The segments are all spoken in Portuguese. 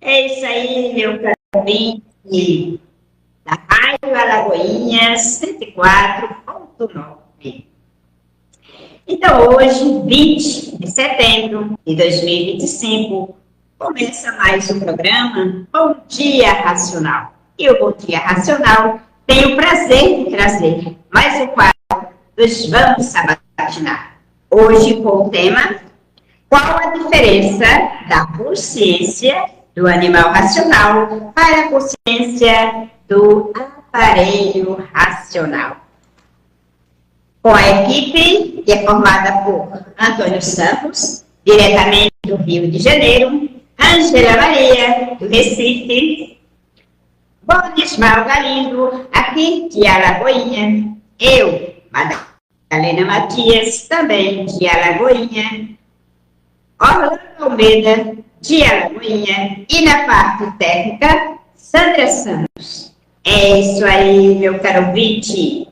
É isso aí, meu caro ouvinte da Rádio Alagoinha 104.9. Então, hoje, 20 de setembro de 2025, começa mais um programa Bom Dia Racional. E o Bom Dia Racional tem o prazer de trazer mais um quadro dos Vamos Sabatinar. Hoje com o tema: qual a diferença da consciência do animal racional para a consciência do aparelho racional? Com a equipe, que é formada por Antônio Santos, diretamente do Rio de Janeiro, Ângela Maria, do Recife, Bonismal Galindo, aqui de Alagoinha, eu, Madalena Matias, também de Alagoinha, Orlando Almeida, de Alagoinha, e na parte técnica, Sandra Santos. É isso aí, meu caro ouvinte.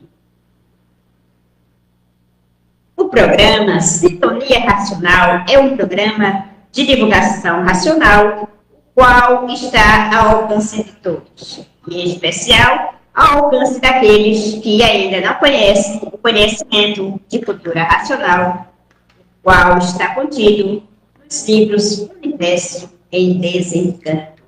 O programa Sintonia Racional é um programa de divulgação racional, o qual está ao alcance de todos, e em especial ao alcance daqueles que ainda não conhecem o conhecimento de cultura racional, o qual está contido nos livros Universo em Desencanto.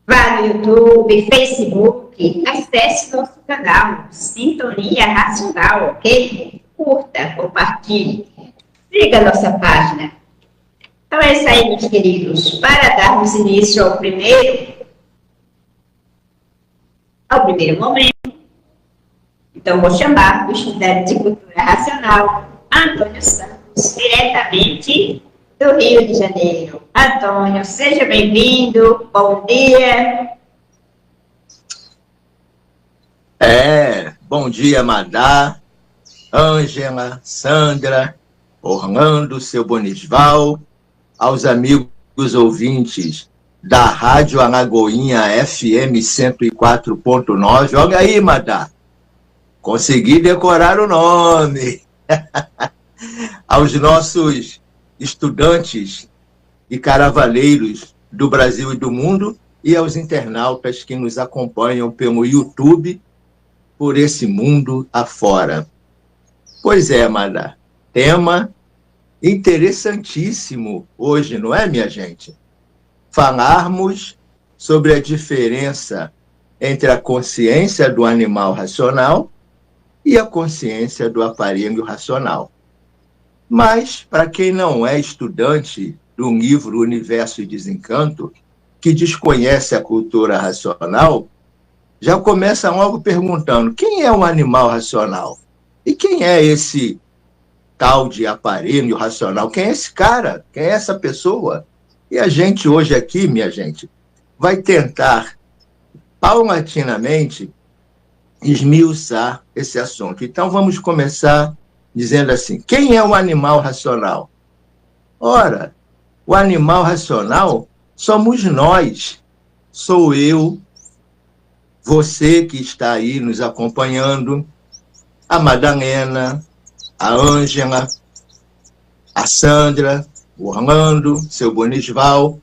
Vá no YouTube, Facebook, acesse nosso canal Sintonia Racional, ok? Curta, compartilhe, siga nossa página. Então é isso aí, meus queridos. Para darmos início ao primeiro momento, então vou chamar o estudante de cultura racional, Antônio Santos, diretamente do Rio de Janeiro. Antônio, seja bem-vindo, bom dia. Bom dia, Madá, Ângela, Sandra, Orlando, seu Bonisval, aos amigos ouvintes da Rádio Alagoinha FM 104.9. Olha aí, Madá, consegui decorar o nome. Aos nossos estudantes e caravaleiros do Brasil e do mundo e aos internautas que nos acompanham pelo YouTube, por esse mundo afora. Pois é, Madá, tema interessantíssimo hoje, não é, minha gente? Falarmos sobre a diferença entre a consciência do animal racional e a consciência do aparelho racional. Mas, para quem não é estudante do livro Universo e Desencanto, que desconhece a cultura racional, já começa logo perguntando: quem é um animal racional? E quem é esse tal de aparelho racional? Quem é esse cara? Quem é essa pessoa? E a gente hoje aqui, minha gente, vai tentar paulatinamente esmiuçar esse assunto. Então vamos começar dizendo assim: quem é o animal racional? Ora, o animal racional somos nós. Sou eu, você que está aí nos acompanhando, a Madalena, a Ângela, a Sandra, o Orlando, seu Bonisval,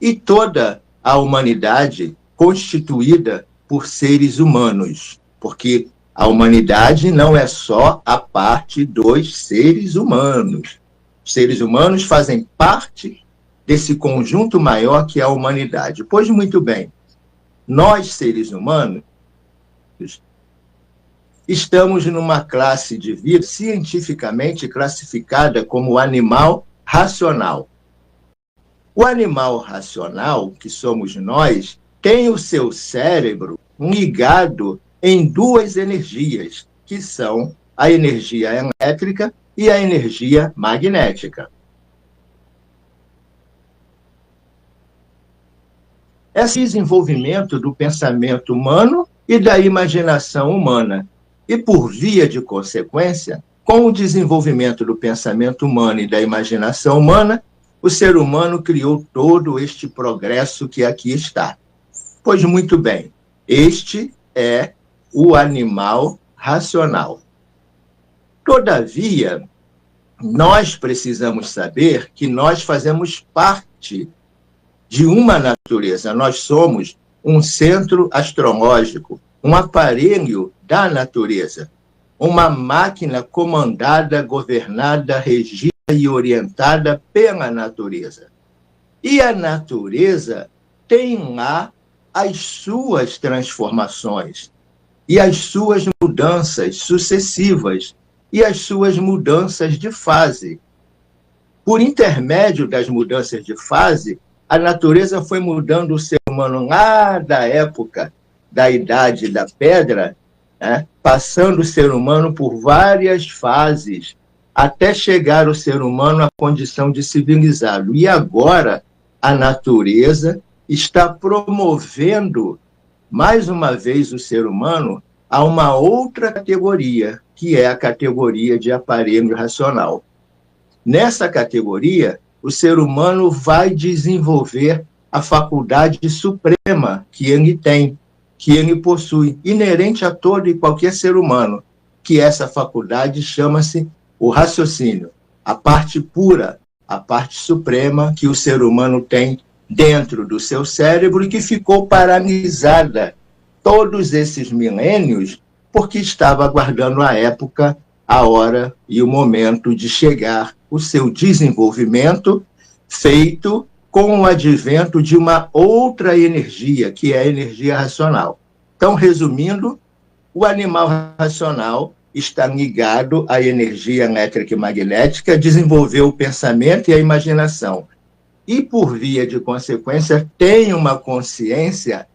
e toda a humanidade constituída por seres humanos, porque a humanidade não é só a parte dos seres humanos. Os seres humanos fazem parte desse conjunto maior que é a humanidade. Pois muito bem, nós, seres humanos, estamos numa classe de vida cientificamente classificada como animal racional. O animal racional, que somos nós, tem o seu cérebro ligado em duas energias, que são a energia elétrica e a energia magnética. Esse desenvolvimento do pensamento humano e da imaginação humana. E, por via de consequência, com o desenvolvimento do pensamento humano e da imaginação humana, o ser humano criou todo este progresso que aqui está. Pois muito bem, este é o animal racional. Todavia, nós precisamos saber que nós fazemos parte de uma natureza. Nós somos um centro astrológico, um aparelho da natureza, uma máquina comandada, governada, regida e orientada pela natureza. E a natureza tem lá as suas transformações e as suas mudanças sucessivas e as suas mudanças de fase. Por intermédio das mudanças de fase, a natureza foi mudando o ser humano lá da época da Idade da Pedra, né, passando o ser humano por várias fases, até chegar o ser humano à condição de civilizado. E agora a natureza está promovendo, mais uma vez, o ser humano a uma outra categoria, que é a categoria de aparelho racional. Nessa categoria, o ser humano vai desenvolver a faculdade suprema que ele tem, que ele possui, inerente a todo e qualquer ser humano, que essa faculdade chama-se o raciocínio, a parte pura, a parte suprema que o ser humano tem dentro do seu cérebro e que ficou paralisada todos esses milênios porque estava aguardando a época, a hora e o momento de chegar o seu desenvolvimento feito com o advento de uma outra energia, que é a energia racional. Então, resumindo, o animal racional está ligado à energia elétrica e magnética, desenvolveu o pensamento e a imaginação. E, por via de consequência, tem uma consciência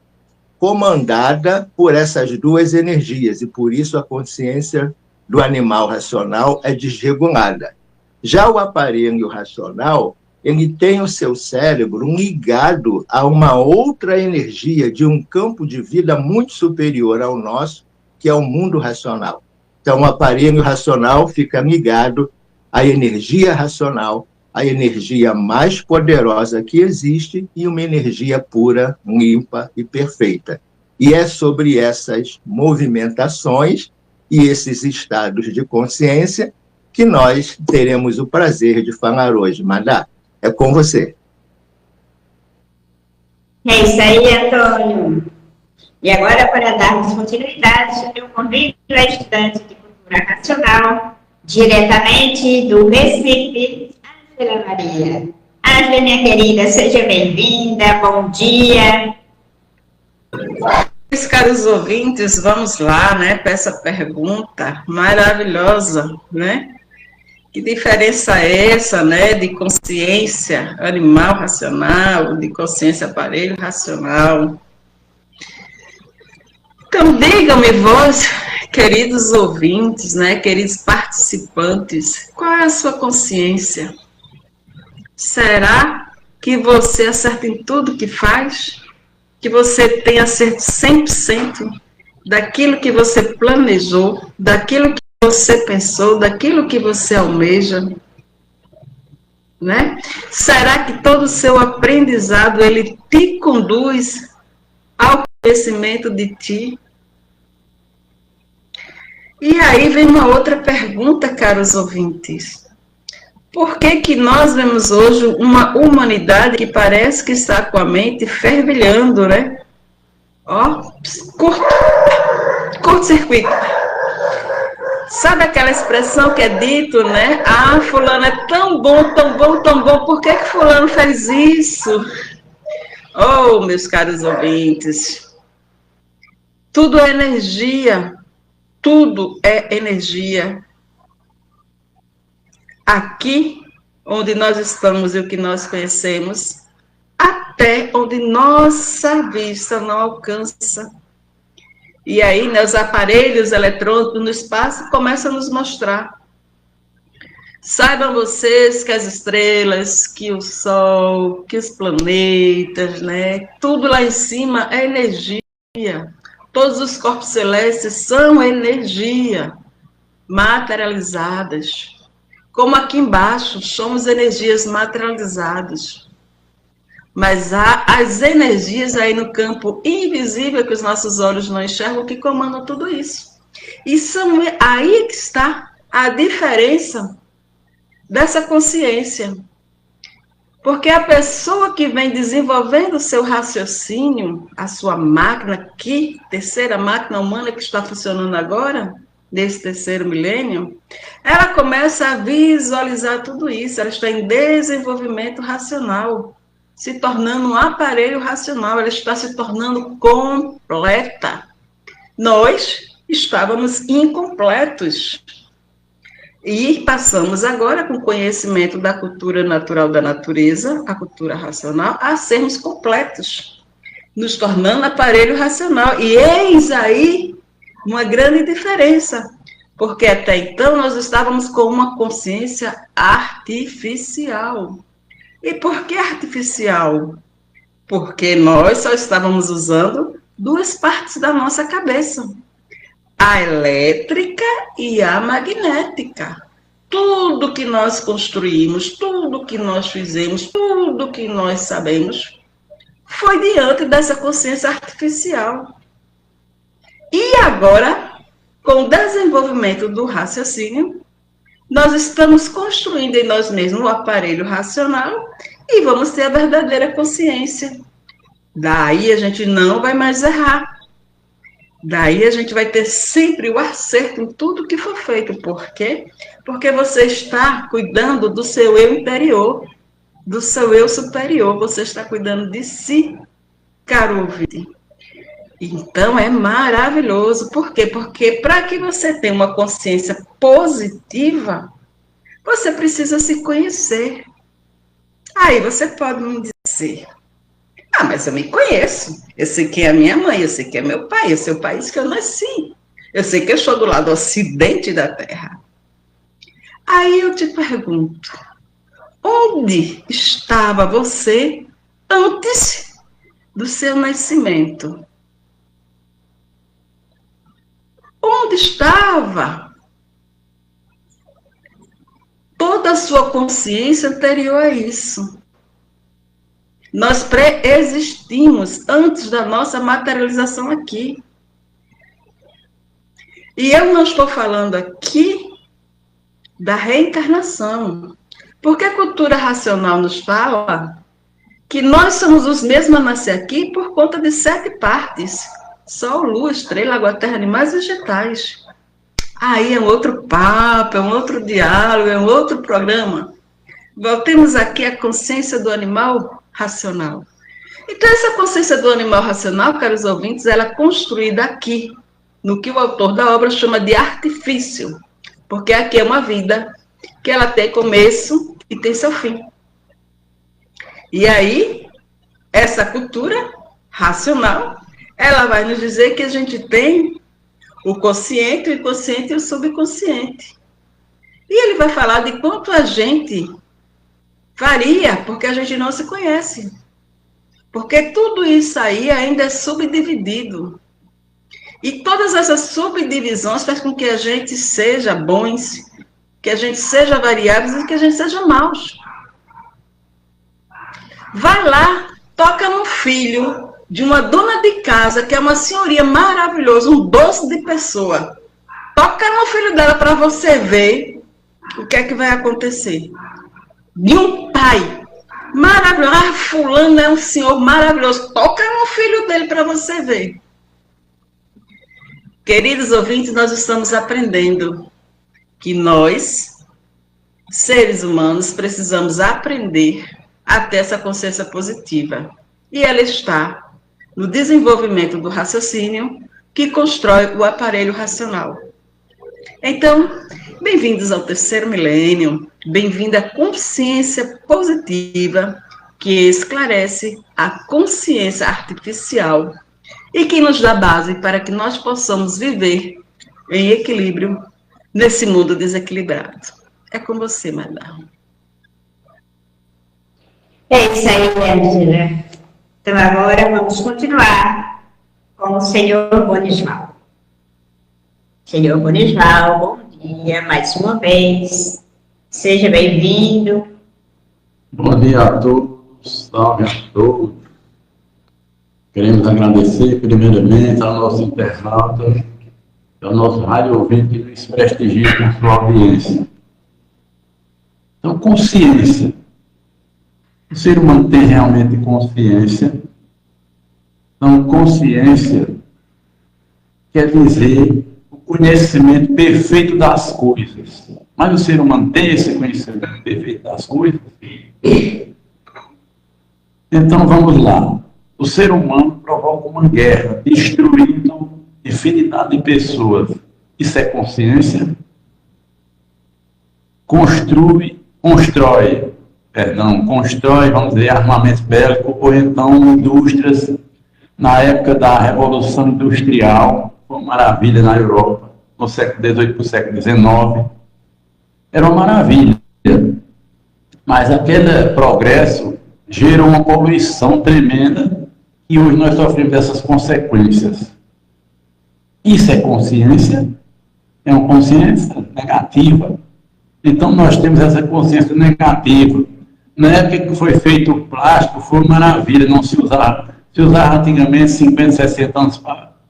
comandada por essas duas energias, e por isso a consciência do animal racional é desregulada. Já o aparelho racional, ele tem o seu cérebro ligado a uma outra energia de um campo de vida muito superior ao nosso, que é o mundo racional. Então, o aparelho racional fica ligado à energia racional, a energia mais poderosa que existe e uma energia pura, limpa e perfeita. E é sobre essas movimentações e esses estados de consciência que nós teremos o prazer de falar hoje. Madá, é com você. É isso aí, Antônio. E agora, para darmos continuidade, eu convido a estudante de cultura racional, diretamente do Recife, Ângela Maria. Ângela, minha querida, seja bem-vinda, bom dia. Meus caros ouvintes, vamos lá, né, para essa pergunta maravilhosa, né? Que diferença é essa, né, de consciência animal racional, de consciência aparelho racional? Então, digam-me vós, queridos ouvintes, né, queridos participantes, qual é a sua consciência? Será que você acerta em tudo que faz? Que você tem acerto 100% daquilo que você planejou, daquilo que você pensou, daquilo que você almeja, né? Será que todo o seu aprendizado, ele te conduz ao conhecimento de ti? E aí vem uma outra pergunta, caros ouvintes. Por que que nós vemos hoje uma humanidade que parece que está com a mente fervilhando, né? Ó, curto-circuito. Sabe aquela expressão que é dito, né? Ah, fulano é tão bom, tão bom, tão bom, por que que fulano fez isso? Oh, meus caros ouvintes, tudo é energia, tudo é energia. Aqui, onde nós estamos e o que nós conhecemos, até onde nossa vista não alcança. E aí, né, os aparelhos eletrônicos no espaço começam a nos mostrar. Saibam vocês que as estrelas, que o Sol, que os planetas, né, tudo lá em cima é energia. Todos os corpos celestes são energia materializadas. Como aqui embaixo, somos energias materializadas. Mas há as energias aí no campo invisível que os nossos olhos não enxergam que comandam tudo isso. E são aí que está a diferença dessa consciência. Porque a pessoa que vem desenvolvendo o seu raciocínio, a sua máquina, que terceira máquina humana que está funcionando agora, nesse terceiro milênio, ela começa a visualizar tudo isso, ela está em desenvolvimento racional, se tornando um aparelho racional, ela está se tornando completa. Nós estávamos incompletos. E passamos agora, com o conhecimento da cultura natural da natureza, a cultura racional, a sermos completos, nos tornando aparelho racional. E eis aí uma grande diferença, porque até então nós estávamos com uma consciência artificial. E por que artificial? Porque nós só estávamos usando duas partes da nossa cabeça. A elétrica e a magnética. Tudo que nós construímos, tudo que nós fizemos, tudo que nós sabemos, foi diante dessa consciência artificial. E agora, com o desenvolvimento do raciocínio, nós estamos construindo em nós mesmos o aparelho racional e vamos ter a verdadeira consciência. Daí a gente não vai mais errar. Daí a gente vai ter sempre o acerto em tudo que for feito. Por quê? Porque você está cuidando do seu eu interior, do seu eu superior. Você está cuidando de si, caro ouvinte. Então é maravilhoso. Por quê? Porque para que você tenha uma consciência positiva, você precisa se conhecer. Aí você pode me dizer... Ah, mas eu me conheço. Eu sei quem é a minha mãe, eu sei quem é meu pai, eu sei o país que eu nasci. Eu sei que eu estou do lado ocidente da Terra. Aí eu te pergunto, onde estava você antes do seu nascimento? Onde estava toda a sua consciência anterior a isso? Nós pré-existimos antes da nossa materialização aqui. E eu não estou falando aqui da reencarnação, porque a cultura racional nos fala que nós somos os mesmos a nascer aqui por conta de 7 partes: Sol, Lua, Estrela, Água, Terra, Animais e Vegetais. Aí é um outro papo, é um outro diálogo, é um outro programa. Voltemos aqui à consciência do animal racional. Então, essa consciência do animal racional, caros ouvintes, ela é construída aqui, no que o autor da obra chama de artifício, porque aqui é uma vida que ela tem começo e tem seu fim. E aí, essa cultura racional, ela vai nos dizer que a gente tem o consciente, o inconsciente e o subconsciente. E ele vai falar de quanto a gente varia, porque a gente não se conhece. Porque tudo isso aí ainda é subdividido. E todas essas subdivisões fazem com que a gente seja bons, que a gente seja variáveis e que a gente seja maus. Vai lá, toca no filho de uma dona de casa, que é uma senhoria maravilhosa, um doce de pessoa. Toca no filho dela para você ver o que é que vai acontecer. De um pai maravilhoso. Ah, fulano é um senhor maravilhoso. Toca no filho dele para você ver. Queridos ouvintes, nós estamos aprendendo que nós, seres humanos, precisamos aprender a ter essa consciência positiva. E ela está no desenvolvimento do raciocínio que constrói o aparelho racional. Então, bem-vindos ao terceiro milênio, bem-vinda à consciência positiva que esclarece a consciência artificial e que nos dá base para que nós possamos viver em equilíbrio nesse mundo desequilibrado. É com você, madame. É isso aí, Angela. Então agora vamos continuar com o senhor Bonisval. Senhor Bonisval, bom dia mais uma vez. Seja bem-vindo. Bom dia a todos, salve a todos. Queremos agradecer primeiramente ao nosso internauta, ao nosso rádio ouvinte que nos prestigia com sua audiência. Então Então, consciência. O ser humano tem realmente consciência. Então, consciência quer dizer o conhecimento perfeito das coisas. Mas o ser humano tem esse conhecimento perfeito das coisas? Então, vamos lá. O ser humano provoca uma guerra, destruindo infinidade de pessoas. Isso é consciência? Constrói, vamos dizer, armamento bélico, ou então indústrias. Na época da Revolução Industrial, foi uma maravilha na Europa, no século XVIII para o século XIX. Era uma maravilha. Mas aquele progresso gerou uma poluição tremenda e hoje nós sofremos dessas consequências. Isso é consciência? É uma consciência negativa. Então nós temos essa consciência negativa. Na época que foi feito o plástico, foi uma maravilha, não se usava. Se usava antigamente, 50, 60 anos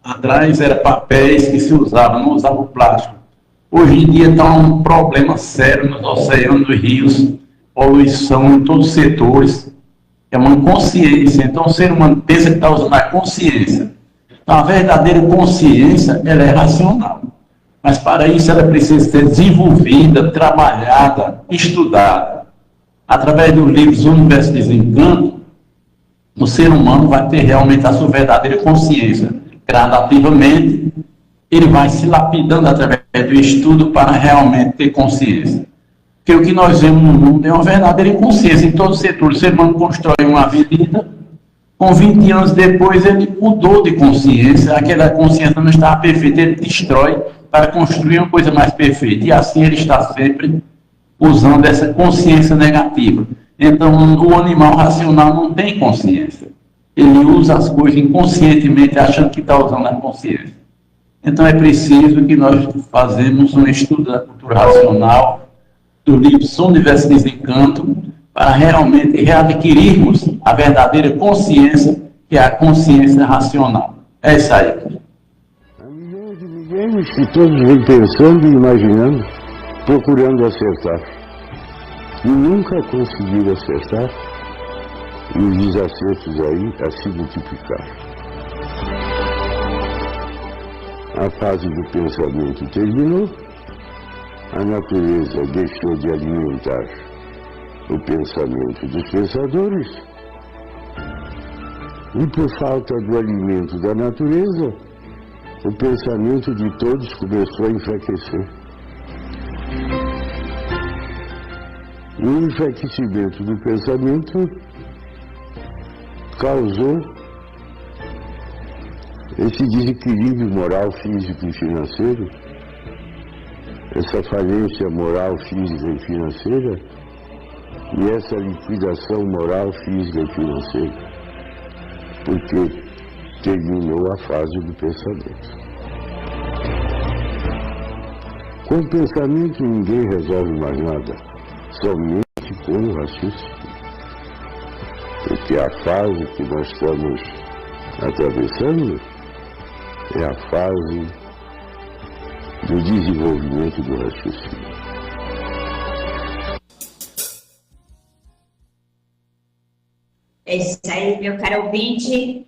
atrás, era papéis que se usava, não usava o plástico. Hoje em dia está um problema sério nos oceanos, nos rios, poluição em todos os setores. É uma consciência. Então o ser humano pensa que está usando a consciência. Então a verdadeira consciência, ela é racional. Mas para isso ela precisa ser desenvolvida, trabalhada, estudada. Através dos livros Universo de Desencanto, o ser humano vai ter realmente a sua verdadeira consciência. Gradativamente, ele vai se lapidando através do estudo para realmente ter consciência. Porque o que nós vemos no mundo é uma verdadeira inconsciência em todo o setor. O ser humano constrói uma avenida, com 20 anos depois ele mudou de consciência, aquela consciência não estava perfeita, ele destrói para construir uma coisa mais perfeita. E assim ele está sempre usando essa consciência negativa. Então, o animal racional não tem consciência. Ele usa as coisas inconscientemente, achando que está usando a consciência. Então, é preciso que nós façamos um estudo da cultura racional, do livro Universo de Desencanto, para realmente readquirirmos a verdadeira consciência, que é a consciência racional. É isso aí. Há milhões e milhões que todos vêm pensando e imaginando, procurando acertar. E nunca conseguiram acertar, e os desacertos aí a se multiplicar. A fase do pensamento terminou, a natureza deixou de alimentar o pensamento dos pensadores, e por falta do alimento da natureza, o pensamento de todos começou a enfraquecer. E o enfraquecimento do pensamento causou esse desequilíbrio moral, físico e financeiro, essa falência moral, física e financeira, e essa liquidação moral, física e financeira, porque terminou a fase do pensamento. Com o pensamento ninguém resolve mais nada. Somente com o raciocínio. Porque a fase que nós estamos atravessando é a fase do desenvolvimento do raciocínio. É isso aí, meu caro ouvinte.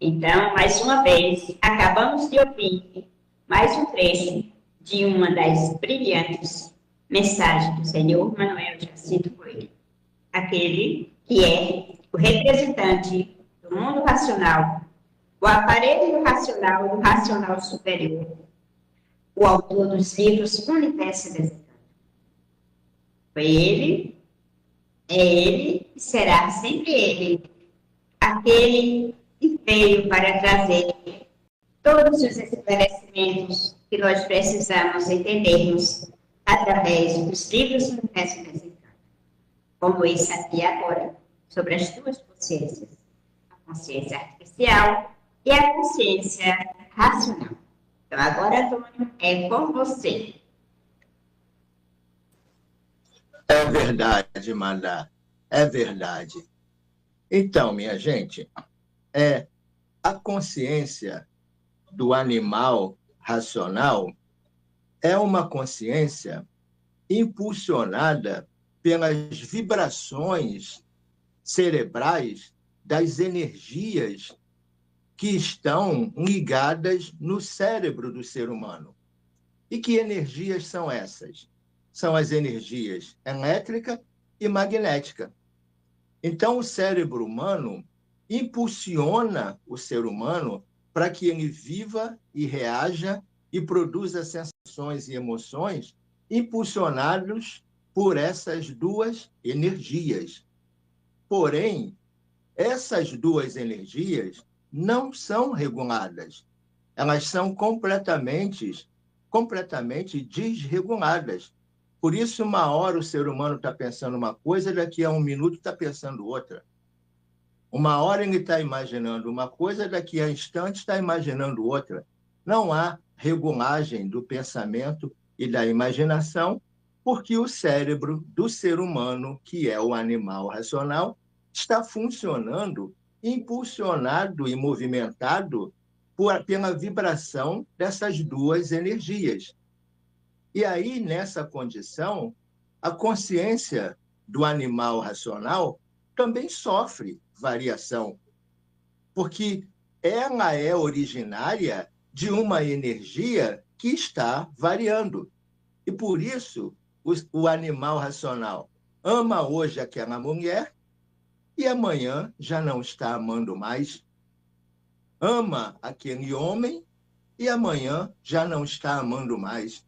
Então, mais uma vez, acabamos de ouvir mais um trecho de uma das brilhantes mensagens do Senhor Manuel Jacinto Coelho, aquele que é o representante do mundo racional, o aparelho racional e o racional superior, o autor dos livros Universo de Desencanto. Foi ele, é ele e será sempre ele, aquele que veio para trazer todos os esclarecimentos que nós precisamos entendermos através dos livros do Universo de Desencanto, como esse aqui agora, sobre as duas consciências, a consciência artificial e a consciência racional. Então, agora, Antônio, é com você. É verdade, Maná, é verdade. Então, minha gente, a consciência do animal racional é uma consciência impulsionada pelas vibrações cerebrais das energias que estão ligadas no cérebro do ser humano. E que energias são essas? São as energias elétrica e magnética. Então, o cérebro humano impulsiona o ser humano para que ele viva e reaja e produza sensações e emoções impulsionados por essas duas energias. Porém, essas duas energias não são reguladas. Elas são completamente desreguladas. Por isso, uma hora o ser humano está pensando uma coisa, daqui a um minuto está pensando outra. Uma hora ele está imaginando uma coisa, daqui a instantes está imaginando outra. Não há regulagem do pensamento e da imaginação, porque o cérebro do ser humano, que é o animal racional, está funcionando, impulsionado e movimentado pela vibração dessas duas energias. E aí, nessa condição, a consciência do animal racional também sofre variação, porque ela é originária de uma energia que está variando. E por isso, o animal racional ama hoje aquela mulher e amanhã já não está amando mais. Ama aquele homem e amanhã já não está amando mais.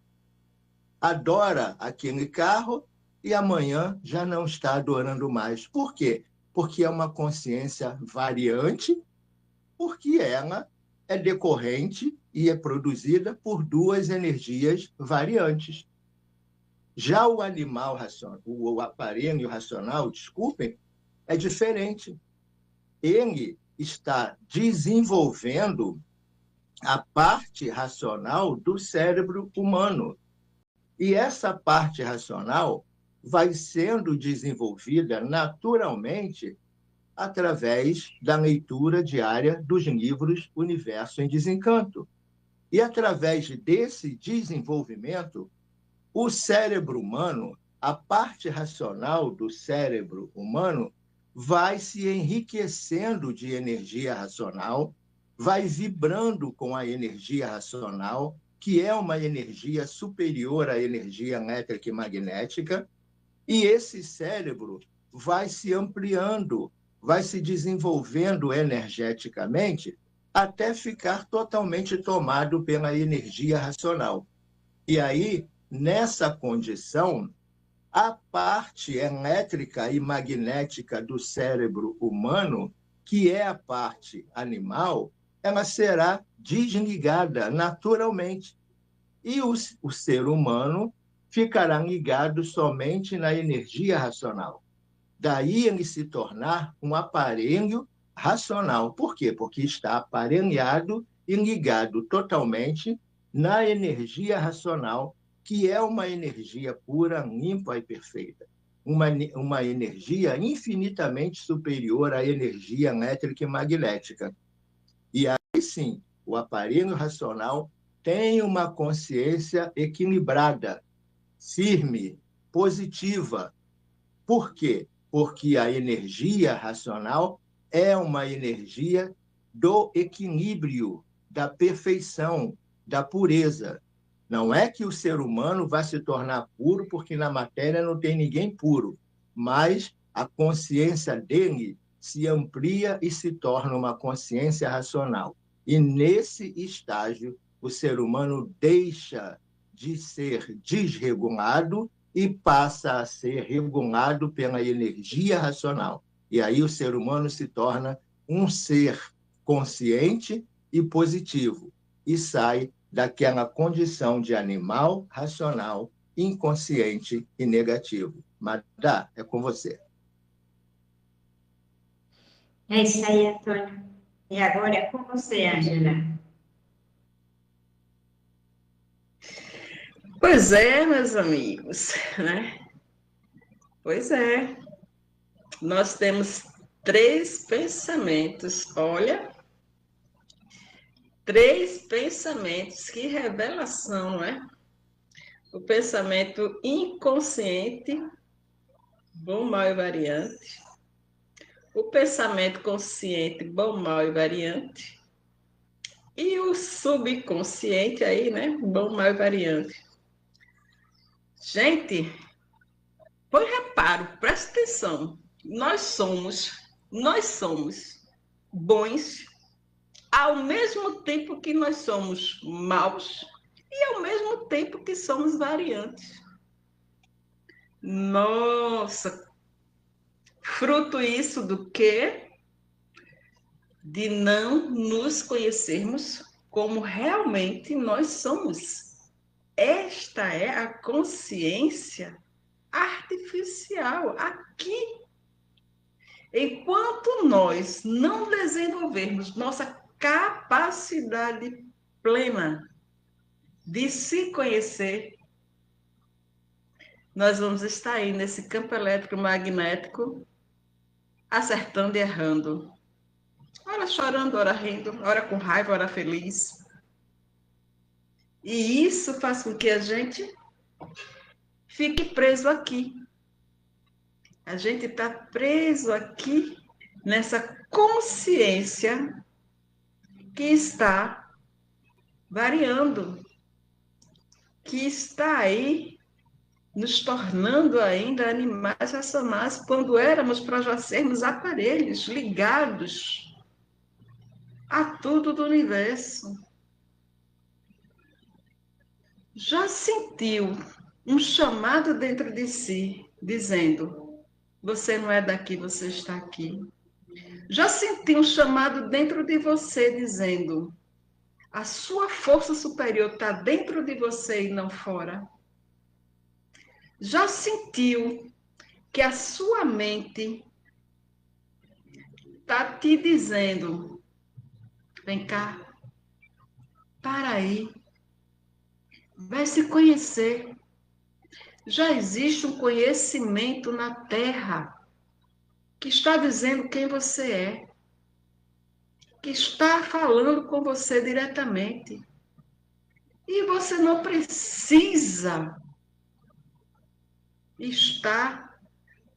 Adora aquele carro e amanhã já não está adorando mais. Por quê? Porque é uma consciência variante, porque ela é decorrente e é produzida por duas energias variantes. Já o animal racional, o aparelho racional, desculpem, é diferente. Ele está desenvolvendo a parte racional do cérebro humano. E essa parte racional vai sendo desenvolvida naturalmente através da leitura diária dos livros Universo em Desencanto. E através desse desenvolvimento, o cérebro humano, a parte racional do cérebro humano, vai se enriquecendo de energia racional, vai vibrando com a energia racional, que é uma energia superior à energia elétrica e magnética, e esse cérebro vai se ampliando, vai se desenvolvendo energeticamente até ficar totalmente tomado pela energia racional. E aí, nessa condição, a parte elétrica e magnética do cérebro humano, que é a parte animal, ela será desligada naturalmente. E o ser humano ficará ligado somente na energia racional. Daí ele se tornar um aparelho racional. Por quê? Porque está aparelhado e ligado totalmente na energia racional, que é uma energia pura, limpa e perfeita. Uma energia infinitamente superior à energia elétrica e magnética. E aí sim, o aparelho racional tem uma consciência equilibrada, firme, positiva. Por quê? Porque a energia racional é uma energia do equilíbrio, da perfeição, da pureza. Não é que o ser humano vai se tornar puro porque na matéria não tem ninguém puro, mas a consciência dele se amplia e se torna uma consciência racional. E nesse estágio, o ser humano deixa de ser desregulado e passa a ser regulado pela energia racional. E aí o ser humano se torna um ser consciente e positivo e sai daquela condição de animal racional, inconsciente e negativo. Madá, é com você. É isso aí, Antônio. E agora é com você, Ângela. Pois é, meus amigos, né? Pois é. Nós temos 3 pensamentos, olha. 3 pensamentos, que revelação, não é? O pensamento inconsciente, bom, mal e variante. O pensamento consciente, bom, mal e variante. E o subconsciente aí, né? Bom, mal e variante. Gente, põe reparo, presta atenção. Nós somos bons ao mesmo tempo que nós somos maus e ao mesmo tempo que somos variantes. Nossa, fruto isso do quê? De não nos conhecermos como realmente nós somos. Esta é a consciência artificial aqui. Enquanto nós não desenvolvermos nossa capacidade plena de se conhecer, nós vamos estar aí nesse campo elétrico magnético, acertando e errando. Ora chorando, ora rindo, ora com raiva, ora feliz. E isso faz com que a gente fique preso aqui. A gente está preso aqui nessa consciência que está variando, que está aí nos tornando ainda animais racionais, quando éramos para já sermos aparelhos ligados a tudo do universo. Já sentiu um chamado dentro de si, dizendo: você não é daqui, você está aqui. Já sentiu um chamado dentro de você, dizendo: a sua força superior está dentro de você e não fora. Já sentiu que a sua mente está te dizendo: vem cá, para aí, vai se conhecer. Já existe um conhecimento na Terra que está dizendo quem você é, que está falando com você diretamente. E você não precisa estar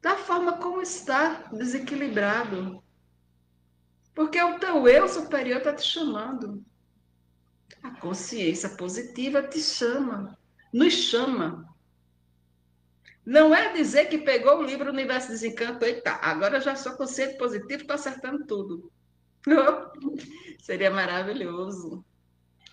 da forma como está, desequilibrado. Porque o teu eu superior está te chamando. A consciência positiva te chama, nos chama. Não é dizer que pegou o livro Universo Desencanto e tá, agora já sou consciente positivo, estou acertando tudo. Seria maravilhoso.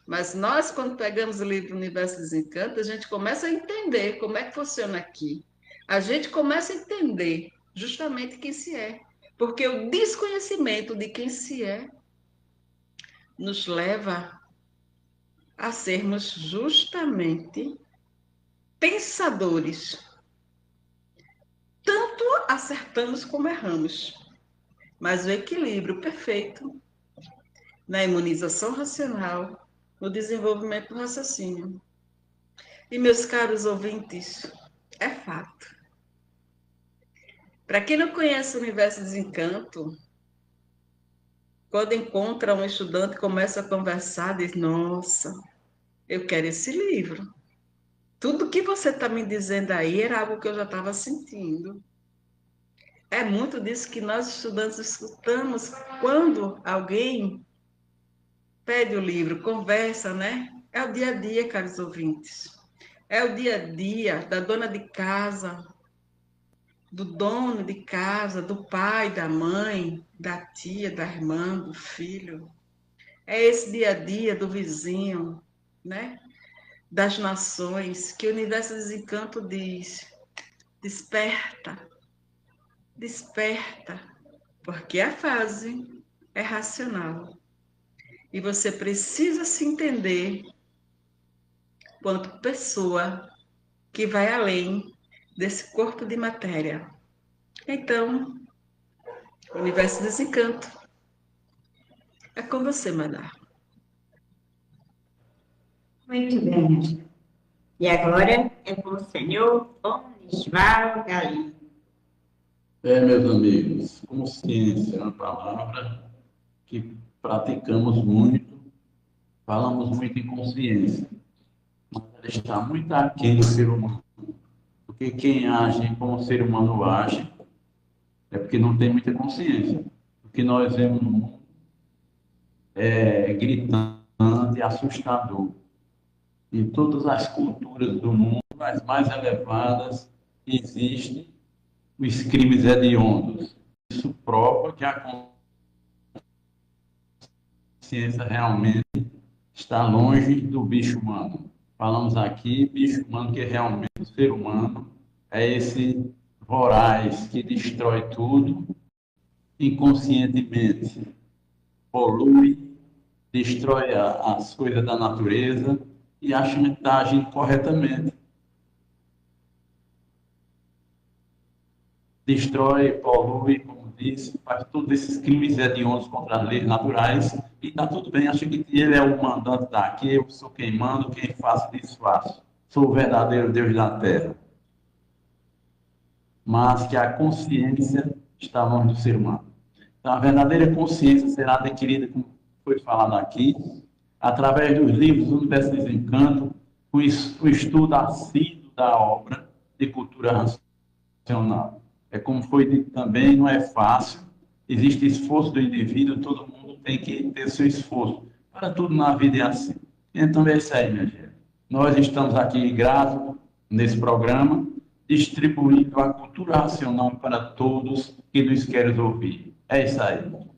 Mas nós, quando pegamos o livro Universo Desencanto, a gente começa a entender como é que funciona aqui. A gente começa a entender justamente quem se é. Porque o desconhecimento de quem se é nos leva a sermos justamente pensadores. Tanto acertamos como erramos. Mas o equilíbrio perfeito na imunização racional, no desenvolvimento do raciocínio. E, meus caros ouvintes, é fato. Para quem não conhece o Universo Desencanto, quando encontra um estudante e começa a conversar, diz: nossa, eu quero esse livro. Tudo que você está me dizendo aí era algo que eu já estava sentindo. É muito disso que nós estudantes escutamos quando alguém pede o livro, conversa, né? É o dia a dia, caros ouvintes. É o dia a dia da dona de casa, do dono de casa, do pai, da mãe, da tia, da irmã, do filho. É esse dia a dia do vizinho, né? Das nações, que o Universo Desencanto diz: desperta, desperta, porque a fase é racional. E você precisa se entender quanto pessoa que vai além desse corpo de matéria. Então, o Universo Desencanto é com você, Madá. Muito bem, Angela. E agora é com o senhor Onisval Galim. Meus amigos, consciência é uma palavra que praticamos muito, falamos muito em consciência, mas ela está muito aquém do ser humano, do Porque quem age como o ser humano age é porque não tem muita consciência. O que nós vemos no mundo é gritante, assustador. Em todas as culturas do mundo, as mais elevadas, existem os crimes hediondos. Isso prova que a consciência realmente está longe do bicho humano. Falamos aqui, bicho humano, que realmente o ser humano é esse voraz que destrói tudo inconscientemente, polui, destrói as coisas da natureza e acha que está agindo corretamente. Destrói, polui, como disse, faz todos esses crimes hediondos contra as leis naturais e está tudo bem, acha que ele é o mandante daqui, eu sou quem mando, quem faço, desfaço. Sou o verdadeiro Deus da Terra. Mas que a consciência está longe do ser humano. Então, a verdadeira consciência será adquirida, como foi falado aqui, através dos livros do Universo de Desencanto, o estudo assíduo da obra de cultura racional. É como foi dito também, não é fácil, existe esforço do indivíduo, todo mundo tem que ter seu esforço. Para tudo na vida é assim. Então é isso aí, minha gente. Nós estamos aqui gratos nesse programa, distribuindo a cultura racional para todos que nos querem ouvir. É isso aí.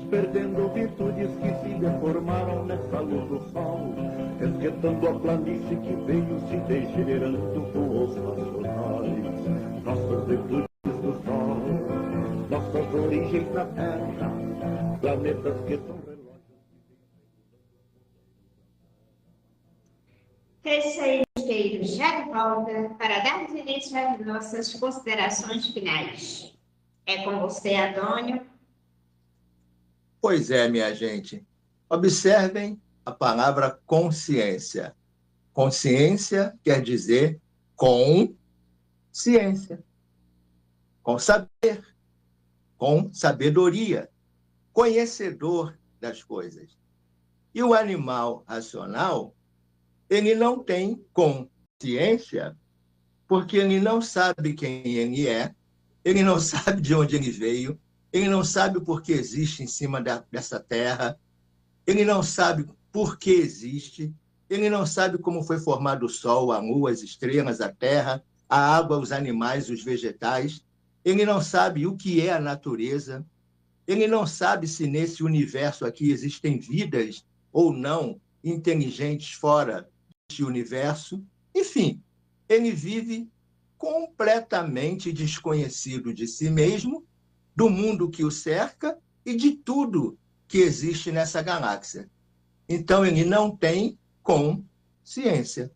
Perdendo virtudes que se deformaram nessa luz do sol, esquentando a planície que veio se degenerando com os racionais. Nossas virtudes do sol, nossas origens na terra, planetas que são relógios. Terceiros já de volta para darmos início às nossas considerações finais. É com você, Antônio. Pois é, minha gente. Observem a palavra consciência. Consciência quer dizer com ciência, com saber, com sabedoria, conhecedor das coisas. E o animal racional, ele não tem consciência, porque ele não sabe quem ele é, ele não sabe de onde ele veio, ele não sabe por que existe em cima dessa terra, ele não sabe por que existe, ele não sabe como foi formado o sol, a lua, as estrelas, a terra, a água, os animais, os vegetais, ele não sabe o que é a natureza, ele não sabe se nesse universo aqui existem vidas ou não inteligentes fora deste universo. Enfim, ele vive completamente desconhecido de si mesmo, do mundo que o cerca e de tudo que existe nessa galáxia. Então, ele não tem consciência.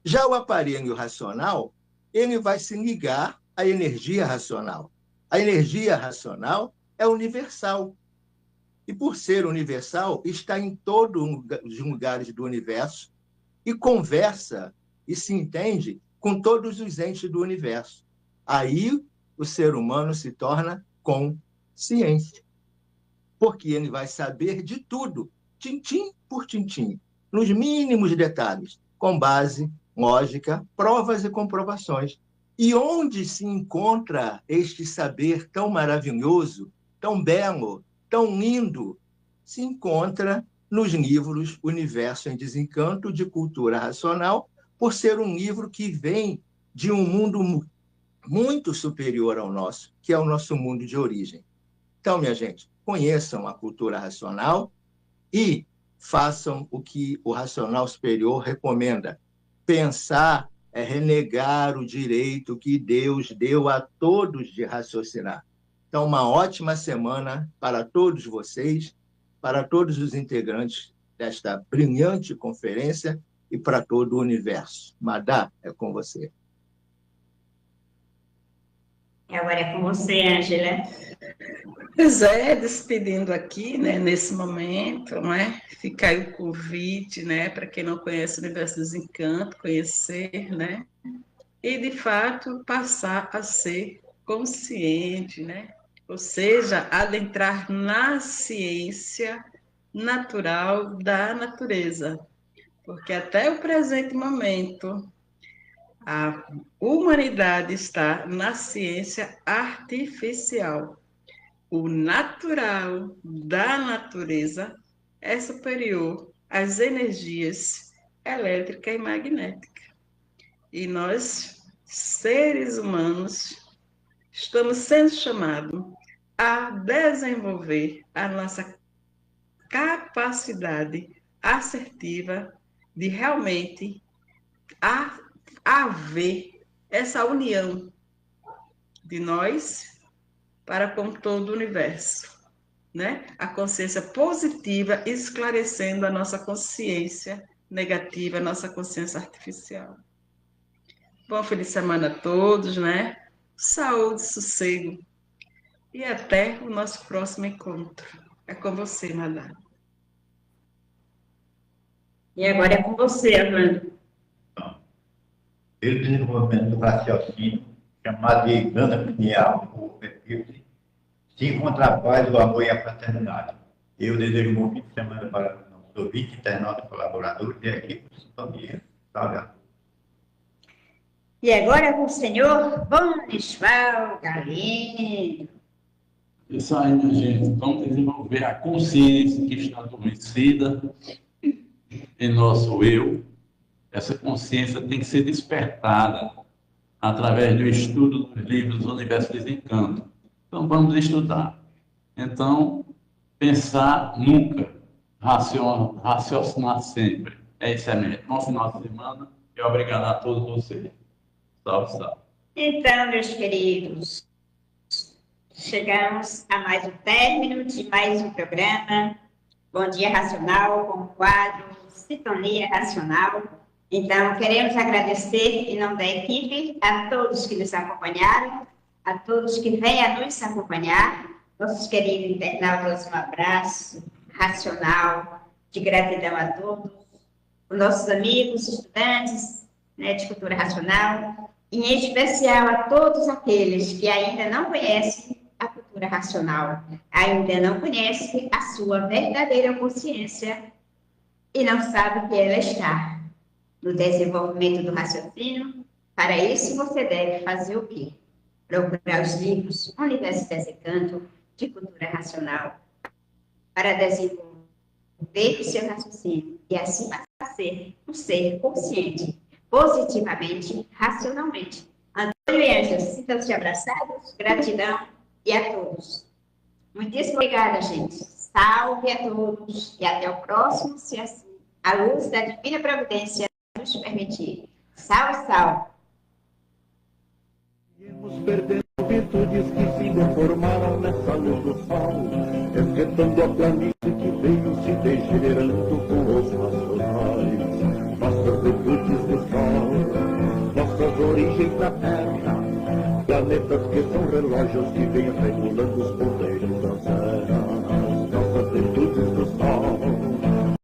Já o aparelho racional, ele vai se ligar à energia racional. A energia racional é universal. E, por ser universal, está em todos os lugares do universo e conversa e se entende com todos os entes do universo. Aí, o ser humano se torna consciência, porque ele vai saber de tudo, tintim por tintim, nos mínimos detalhes, com base, lógica, provas e comprovações. E onde se encontra este saber tão maravilhoso, tão belo, tão lindo? Se encontra nos livros Universo em Desencanto, de Cultura Racional, por ser um livro que vem de um mundo muito superior ao nosso, que é o nosso mundo de origem. Então, minha gente, conheçam a cultura racional e façam o que o racional superior recomenda. Pensar é renegar o direito que Deus deu a todos de raciocinar. Então, uma ótima semana para todos vocês, para todos os integrantes desta brilhante conferência e para todo o universo. Madá, é com você. Agora é com você, Ângela. Pois é, despedindo aqui, né, nesse momento, né, fica aí o convite, né, para quem não conhece o Universo dos Encantos, conhecer, né, e de fato passar a ser consciente, né, ou seja, adentrar na ciência natural da natureza, porque até o presente momento a humanidade está na ciência artificial. O natural da natureza é superior às energias elétrica e magnética. E nós, seres humanos, estamos sendo chamados a desenvolver a nossa capacidade assertiva de realmente haver essa união de nós para com todo o universo, né? A consciência positiva esclarecendo a nossa consciência negativa, a nossa consciência artificial. Bom, feliz semana a todos, né? Saúde, sossego e até o nosso próximo encontro. É com você, Madá. E agora é com você, Armando. Pelo desenvolvimento do raciocínio, chamado de Gana Pineal, ou Epífise, se encontra a paz, o amor e a fraternidade. Eu desejo um bom fim de semana para os nossos ouvintes, internautas, colaboradores e a equipe de sintonia. Salve. E agora é com o senhor Bonisval Galeno. Isso aí, minha gente. Vamos desenvolver a consciência que está adormecida em nosso eu. Essa consciência tem que ser despertada através do estudo dos livros do Universo Desencanto. Então, vamos estudar. Então, pensar nunca, raciocinar sempre. É isso aí, mesmo. Bom final de semana e obrigado a todos vocês. Salve, salve. Então, meus queridos, chegamos a mais um término de mais um programa. Bom Dia Racional, com o quadro Sintonia Racional. Então, queremos agradecer, em nome da equipe, a todos que nos acompanharam, a todos que vêm a nos acompanhar, nossos queridos internautas, um abraço racional, de gratidão a todos, os nossos amigos, estudantes, né, de cultura racional, e em especial a todos aqueles que ainda não conhecem a cultura racional, ainda não conhecem a sua verdadeira consciência e não sabem que ela está no desenvolvimento do raciocínio. Para isso, você deve fazer o quê? Procurar os livros Universo Desencanto, de cultura racional, para desenvolver o seu raciocínio e assim passar a ser um ser consciente, positivamente, racionalmente. Antônio e Ângela, sintam-se abraçados, gratidão e a todos. Muitíssimo obrigada, gente. Salve a todos e até o próximo, se assim a luz da Divina Providência nos permitir. Salve, salve. Iremos perdendo virtudes que se deformaram nessa luz do sol, esquentando a planície que veio se degenerando com os racionais. Nossas virtudes do sol, nossas origens na terra, planetas que são relógios que vêm regulando os poderes da terra.